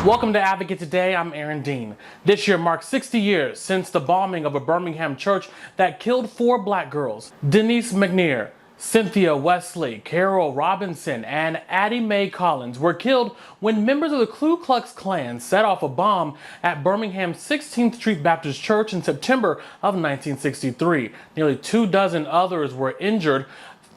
Welcome to Advocate Today. I'm Aaron Dean. This year marks 60 years since the bombing of a Birmingham church that killed 4 black girls. Denise McNair, Cynthia Wesley, Carol Robinson, and Addie Mae Collins were killed when members of the Ku Klux Klan set off a bomb at Birmingham's 16th Street Baptist Church in September of 1963. Nearly 24 others were injured.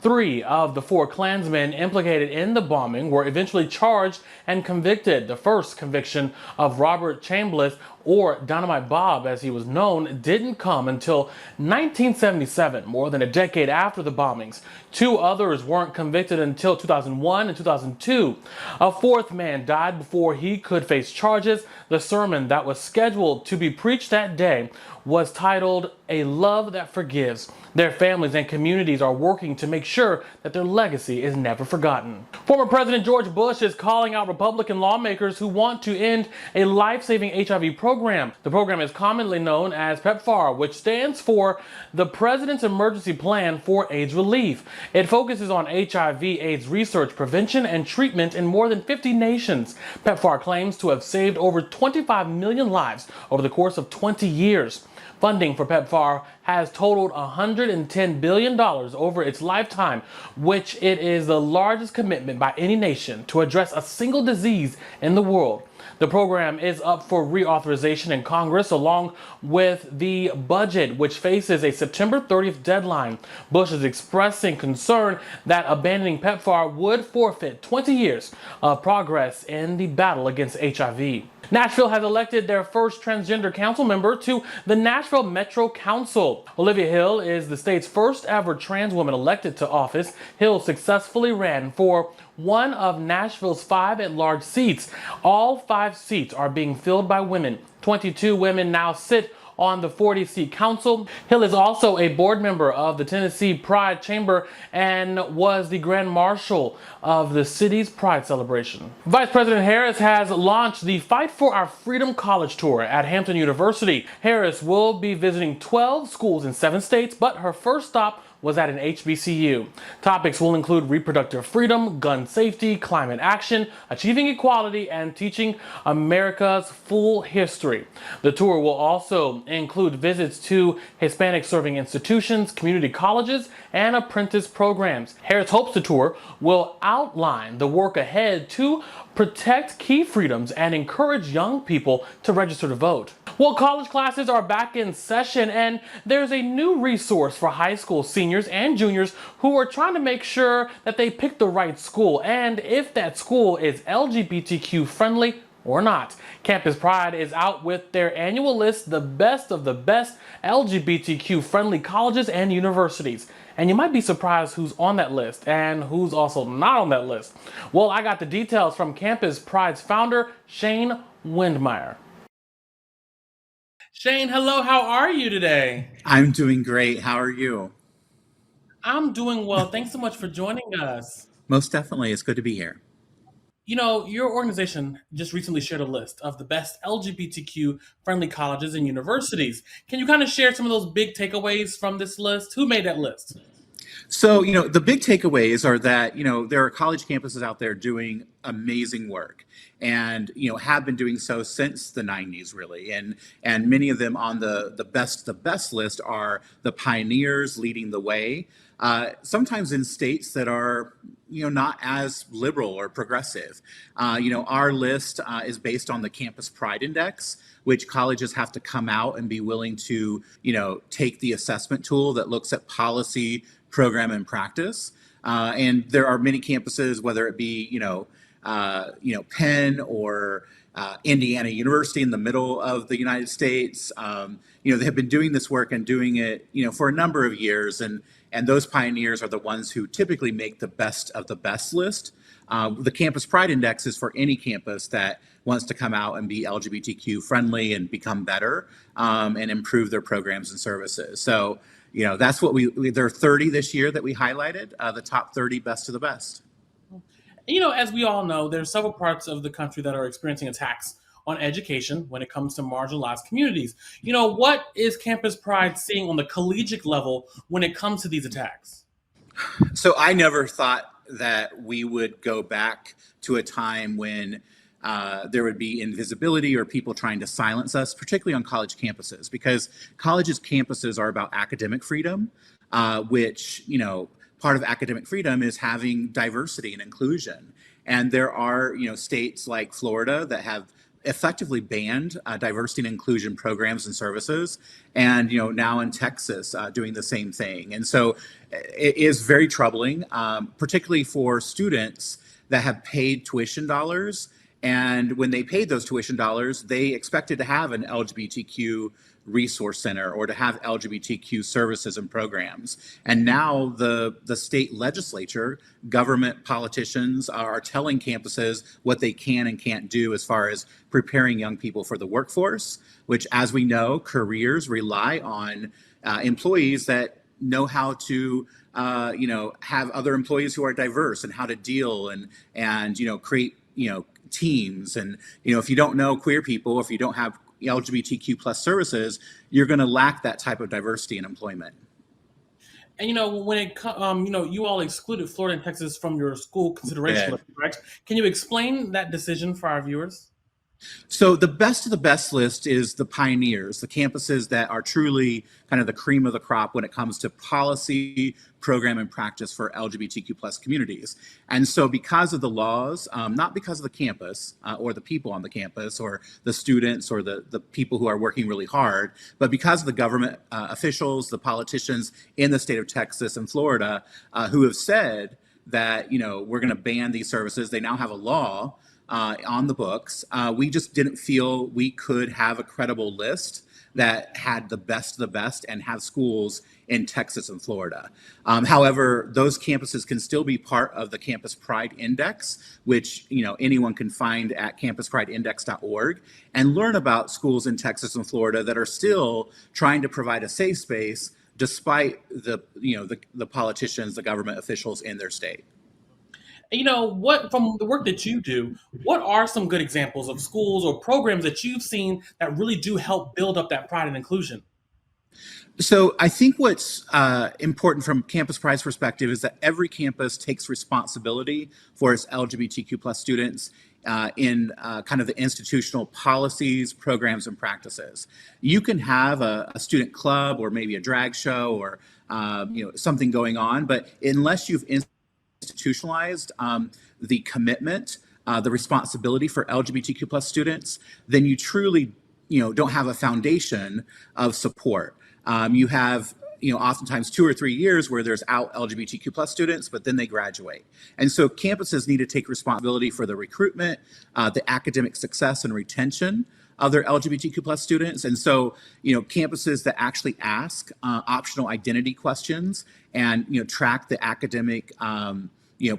3 of the 4 Klansmen implicated in the bombing were eventually charged and convicted. The first conviction of Robert Chambliss, or Dynamite Bob as he was known, didn't come until 1977, more than a decade after the bombings. 2 others weren't convicted until 2001 and 2002. A 4th man died before he could face charges. The sermon that was scheduled to be preached that day was titled "A Love That Forgives." Their families and communities are working to make sure that their legacy is never forgotten. Former President George Bush is calling out Republican lawmakers who want to end a life-saving HIV program. The program is commonly known as PEPFAR, which stands for the President's Emergency Plan for AIDS Relief. It focuses on HIV/AIDS research, prevention, and treatment in more than 50 nations. PEPFAR claims to have saved over 25 million lives over the course of 20 years. Funding for PEPFAR has totaled $110 billion over its lifetime, which it is the largest commitment by any nation to address a single disease in the world. The program is up for reauthorization in Congress along with the budget, which faces a September 30th deadline. Bush is expressing concern that abandoning PEPFAR would forfeit 20 years of progress in the battle against HIV. Nashville has elected their first transgender council member to the Nashville Metro Council. Olivia Hill is the state's first ever trans woman elected to office. Hill successfully ran for one of Nashville's 5 at-large seats. All 5 seats are being filled by women. 22 women now sit on the 40-seat council. Hill is also a board member of the Tennessee Pride Chamber and was the Grand Marshal of the city's Pride celebration. Vice President Harris has launched the Fight for Our Freedom College Tour at Hampton University. Harris will be visiting 12 schools in 7 states, but her first stop was at an HBCU. Topics will include reproductive freedom, gun safety, climate action, achieving equality, and teaching America's full history. The tour will also include visits to Hispanic-serving institutions, community colleges, and apprentice programs. Harris hopes the tour will outline the work ahead to protect key freedoms and encourage young people to register to vote. Well, college classes are back in session, and there's a new resource for high school seniors and juniors who are trying to make sure that they pick the right school and if that school is LGBTQ friendly or not. Campus Pride is out with their annual list, the best of the best LGBTQ friendly colleges and universities. And you might be surprised who's on that list and who's also not on that list. Well, I got the details from Campus Pride's founder, Shane Windmeyer. Shane, hello, how are you today? I'm doing great. How are you? I'm doing well. Thanks so much for joining us. Most definitely. It's good to be here. You know, your organization just recently shared a list of the best LGBTQ friendly colleges and universities. Can you kind of share some of those big takeaways from this list? Who made that list? So, the big takeaways are that, there are college campuses out there doing amazing work and, have been doing so since the 90s, really. And many of them on the best list are the pioneers leading the way, sometimes in states that are, not as liberal or progressive. Our list is based on the Campus Pride Index, which colleges have to come out and be willing to, take the assessment tool that looks at policy, program, and practice. And there are many campuses, whether it be, Penn or Indiana University in the middle of the United States. They have been doing this work and doing it, for a number of years. And those pioneers are the ones who typically make the best of the best list. The Campus Pride Index is for any campus that wants to come out and be LGBTQ friendly and become better and improve their programs and services. So, that's what there are 30 this year that we highlighted, the top 30 best of the best. As we all know, there's several parts of the country that are experiencing attacks on education when it comes to marginalized communities. What is Campus Pride seeing on the collegiate level when it comes to these attacks? So I never thought that we would go back to a time when there would be invisibility or people trying to silence us, particularly on college campuses, because colleges' campuses are about academic freedom, which, part of academic freedom is having diversity and inclusion. And there are, states like Florida that have effectively banned diversity and inclusion programs and services, and now in Texas doing the same thing. And so it is very troubling, particularly for students that have paid tuition dollars. And when they paid those tuition dollars, they expected to have an LGBTQ resource center or to have LGBTQ services and programs. And now the state legislature, government politicians are telling campuses what they can and can't do as far as preparing young people for the workforce, which, as we know, careers rely on employees that know how to have other employees who are diverse and how to deal and create teams. And if you don't know queer people, if you don't have LGBTQ plus services, you're going to lack that type of diversity in employment. And when it you all excluded Florida and Texas from your school consideration list, correct? Can you explain that decision for our viewers? So the best of the best list is the pioneers, the campuses that are truly kind of the cream of the crop when it comes to policy, program, and practice for LGBTQ plus communities. And so because of the laws, not because of the campus or the people on the campus or the students or the people who are working really hard, but because of the government officials, the politicians in the state of Texas and Florida who have said that, we're going to ban these services. They now have a law on the books. We just didn't feel we could have a credible list that had the best of the best and have schools in Texas and Florida. However, those campuses can still be part of the Campus Pride Index, which anyone can find at campusprideindex.org and learn about schools in Texas and Florida that are still trying to provide a safe space despite the politicians, the government officials in their state. What, from the work that you do, what are some good examples of schools or programs that you've seen that really do help build up that pride and inclusion? So I think what's important from Campus Pride's perspective is that every campus takes responsibility for its LGBTQ plus students in kind of the institutional policies, programs, and practices. You can have a student club or maybe a drag show or something going on, but unless you've institutionalized the commitment, the responsibility for LGBTQ plus students, then you truly, don't have a foundation of support. You have, oftentimes 2 or 3 years where there's out LGBTQ plus students, but then they graduate. And so campuses need to take responsibility for the recruitment, the academic success and retention of their LGBTQ plus students. And so, campuses that actually ask optional identity questions and, track the academic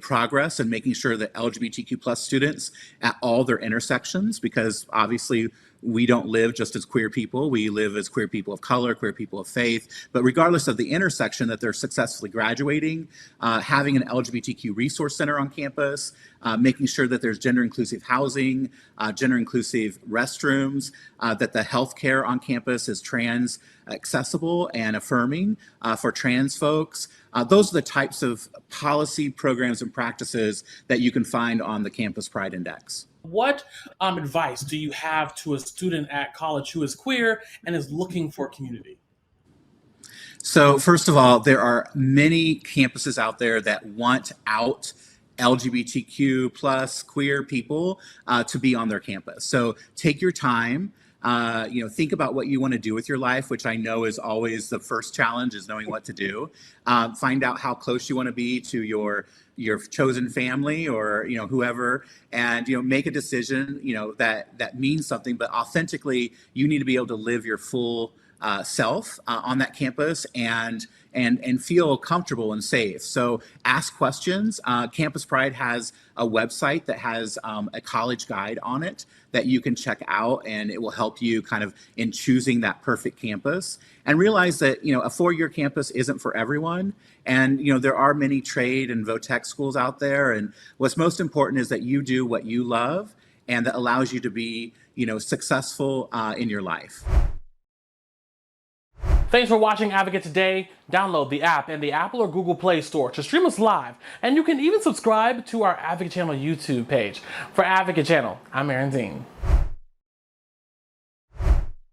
progress and making sure that LGBTQ plus students at all their intersections, because obviously we don't live just as queer people, we live as queer people of color, queer people of faith, but regardless of the intersection that they're successfully graduating, having an LGBTQ resource center on campus, making sure that there's gender inclusive housing, gender inclusive restrooms, that the healthcare on campus is trans accessible and affirming for trans folks. Those are the types of policy, programs, and practices that you can find on the Campus Pride Index. What advice do you have to a student at college who is queer and is looking for community? So first of all, there are many campuses out there that want out LGBTQ plus queer people to be on their campus. So take your time. Think about what you want to do with your life, which I know is always the first challenge, is knowing what to do. Find out how close you want to be to your chosen family or whoever, and make a decision that means something. But authentically, you need to be able to live your full self on that campus and feel comfortable and safe. So ask questions. Campus Pride has a website that has a college guide on it that you can check out, and it will help you kind of in choosing that perfect campus. And realize that a 4-year campus isn't for everyone, and there are many trade and vo-tech schools out there. And what's most important is that you do what you love, and that allows you to be successful in your life. Thanks for watching Advocate Today. Download the app in the Apple or Google Play Store to stream us live. And you can even subscribe to our Advocate Channel YouTube page. For Advocate Channel, I'm Aaron Dean.